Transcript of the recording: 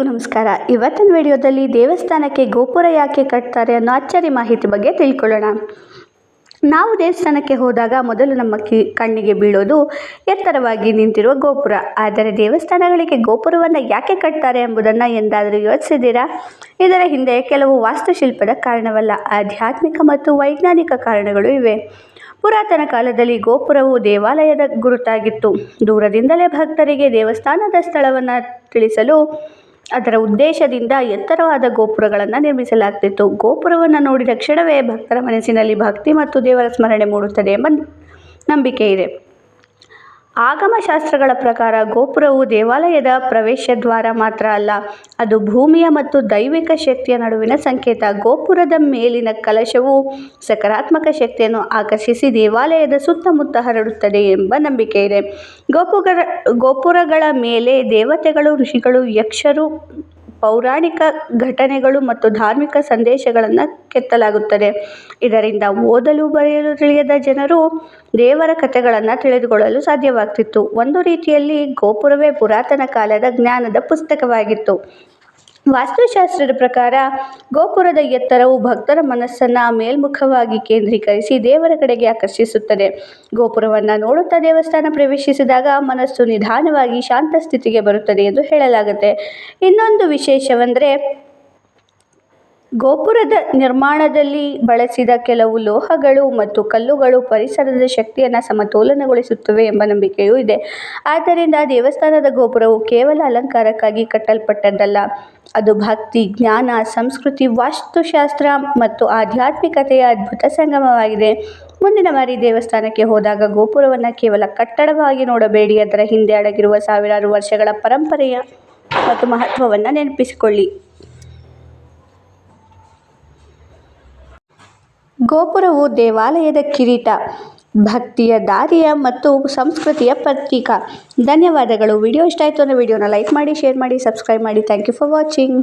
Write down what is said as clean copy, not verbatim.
ಎಲ್ರಿಗೂ ನಮಸ್ಕಾರ. ಇವತ್ತಿನ ವಿಡಿಯೋದಲ್ಲಿ ದೇವಸ್ಥಾನಕ್ಕೆ ಗೋಪುರ ಯಾಕೆ ಕಟ್ತಾರೆ ಅನ್ನೋ ಅಚ್ಚರಿ ಮಾಹಿತಿ ಬಗ್ಗೆ ತಿಳ್ಕೊಳ್ಳೋಣ. ನಾವು ದೇವಸ್ಥಾನಕ್ಕೆ ಹೋದಾಗ ಮೊದಲು ನಮ್ಮ ಕಣ್ಣಿಗೆ ಬೀಳೋದು ಎತ್ತರವಾಗಿ ನಿಂತಿರುವ ಗೋಪುರ. ಆದರೆ ದೇವಸ್ಥಾನಗಳಿಗೆ ಗೋಪುರವನ್ನು ಯಾಕೆ ಕಟ್ತಾರೆ ಎಂಬುದನ್ನು ಎಂದಾದರೂ ಯೋಚಿಸಿದ್ದೀರಾ? ಇದರ ಹಿಂದೆ ಕೆಲವು ವಾಸ್ತುಶಿಲ್ಪದ ಕಾರಣವಲ್ಲ, ಆಧ್ಯಾತ್ಮಿಕ ಮತ್ತು ವೈಜ್ಞಾನಿಕ ಕಾರಣಗಳು ಇವೆ. ಪುರಾತನ ಕಾಲದಲ್ಲಿ ಗೋಪುರವು ದೇವಾಲಯದ ಗುರುತಾಗಿತ್ತು. ದೂರದಿಂದಲೇ ಭಕ್ತರಿಗೆ ದೇವಸ್ಥಾನದ ಸ್ಥಳವನ್ನು ತಿಳಿಸಲು ಅದರ ಉದ್ದೇಶದಿಂದ ಎತ್ತರವಾದ ಗೋಪುರಗಳನ್ನು ನಿರ್ಮಿಸಲಾಗ್ತಿತ್ತು. ಗೋಪುರವನ್ನು ನೋಡಿದ ಕ್ಷಣವೇ ಭಕ್ತರ ಮನಸ್ಸಿನಲ್ಲಿ ಭಕ್ತಿ ಮತ್ತು ದೇವರ ಸ್ಮರಣೆ ಮೂಡುತ್ತದೆ ಎಂಬ ನಂಬಿಕೆ ಇದೆ. ಆಗಮಶಾಸ್ತ್ರಗಳ ಪ್ರಕಾರ ಗೋಪುರವು ದೇವಾಲಯದ ಪ್ರವೇಶ ದ್ವಾರ ಮಾತ್ರ ಅಲ್ಲ, ಅದು ಭೂಮಿಯ ಮತ್ತು ದೈವಿಕ ಶಕ್ತಿಯ ನಡುವಿನ ಸಂಕೇತ. ಗೋಪುರದ ಮೇಲಿನ ಕಲಶವು ಸಕಾರಾತ್ಮಕ ಶಕ್ತಿಯನ್ನು ಆಕರ್ಷಿಸಿ ದೇವಾಲಯದ ಸುತ್ತಮುತ್ತ ಹರಡುತ್ತದೆ ಎಂಬ ನಂಬಿಕೆ ಇದೆ. ಗೋಪುರಗಳ ಮೇಲೆ ದೇವತೆಗಳು, ಋಷಿಗಳು, ಯಕ್ಷರು, ಪೌರಾಣಿಕ ಘಟನೆಗಳು ಮತ್ತು ಧಾರ್ಮಿಕ ಸಂದೇಶಗಳನ್ನು ಕೆತ್ತಲಾಗುತ್ತದೆ. ಇದರಿಂದ ಓದಲು ಬರೆಯಲು ತಿಳಿಯದ ಜನರು ದೇವರ ಕಥೆಗಳನ್ನು ತಿಳಿದುಕೊಳ್ಳಲು ಸಾಧ್ಯವಾಗ್ತಿತ್ತು. ಒಂದು ರೀತಿಯಲ್ಲಿ ಗೋಪುರವೇ ಪುರಾತನ ಕಾಲದ ಜ್ಞಾನದ ಪುಸ್ತಕವಾಗಿತ್ತು. ವಾಸ್ತುಶಾಸ್ತ್ರದ ಪ್ರಕಾರ ಗೋಪುರದ ಎತ್ತರವು ಭಕ್ತರ ಮನಸ್ಸನ್ನು ಮೇಲ್ಮುಖವಾಗಿ ಕೇಂದ್ರೀಕರಿಸಿ ದೇವರ ಕಡೆಗೆ ಆಕರ್ಷಿಸುತ್ತದೆ. ಗೋಪುರವನ್ನು ನೋಡುತ್ತಾ ದೇವಸ್ಥಾನ ಪ್ರವೇಶಿಸಿದಾಗ ಮನಸ್ಸು ನಿಧಾನವಾಗಿ ಶಾಂತ ಸ್ಥಿತಿಗೆ ಬರುತ್ತದೆ ಎಂದು ಹೇಳಲಾಗುತ್ತೆ. ಇನ್ನೊಂದು ವಿಶೇಷವೆಂದರೆ ಗೋಪುರದ ನಿರ್ಮಾಣದಲ್ಲಿ ಬಳಸಿದ ಕೆಲವು ಲೋಹಗಳು ಮತ್ತು ಕಲ್ಲುಗಳು ಪರಿಸರದ ಶಕ್ತಿಯನ್ನು ಸಮತೋಲನಗೊಳಿಸುತ್ತವೆ ಎಂಬ ನಂಬಿಕೆಯೂ ಇದೆ. ಆದ್ದರಿಂದ ದೇವಸ್ಥಾನದ ಗೋಪುರವು ಕೇವಲ ಅಲಂಕಾರಕ್ಕಾಗಿ ಕಟ್ಟಲ್ಪಟ್ಟದ್ದಲ್ಲ, ಅದು ಭಕ್ತಿ, ಜ್ಞಾನ, ಸಂಸ್ಕೃತಿ, ವಾಸ್ತುಶಾಸ್ತ್ರ ಮತ್ತು ಆಧ್ಯಾತ್ಮಿಕತೆಯ ಅದ್ಭುತ ಸಂಗಮವಾಗಿದೆ. ಮುಂದಿನ ಬಾರಿ ದೇವಸ್ಥಾನಕ್ಕೆ ಹೋದಾಗ ಗೋಪುರವನ್ನು ಕೇವಲ ಕಟ್ಟಡವಾಗಿ ನೋಡಬೇಡಿ, ಅದರ ಹಿಂದೆ ಅಡಗಿರುವ ಸಾವಿರಾರು ವರ್ಷಗಳ ಪರಂಪರೆಯ ಮತ್ತು ಮಹತ್ವವನ್ನು ನೆನಪಿಸಿಕೊಳ್ಳಿ. ಗೋಪುರವು ದೇವಾಲಯದ ಕಿರೀಟ, ಭಕ್ತಿಯ ದಾರಿಯ ಮತ್ತು ಸಂಸ್ಕೃತಿಯ ಪ್ರತೀಕ. ಧನ್ಯವಾದಗಳು. ವಿಡಿಯೋ ಇಷ್ಟ ಆಯಿತು ಅಂದರೆ ವಿಡಿಯೋನ ಲೈಕ್ ಮಾಡಿ, ಶೇರ್ ಮಾಡಿ, ಸಬ್ಸ್ಕ್ರೈಬ್ ಮಾಡಿ. Thank you for watching.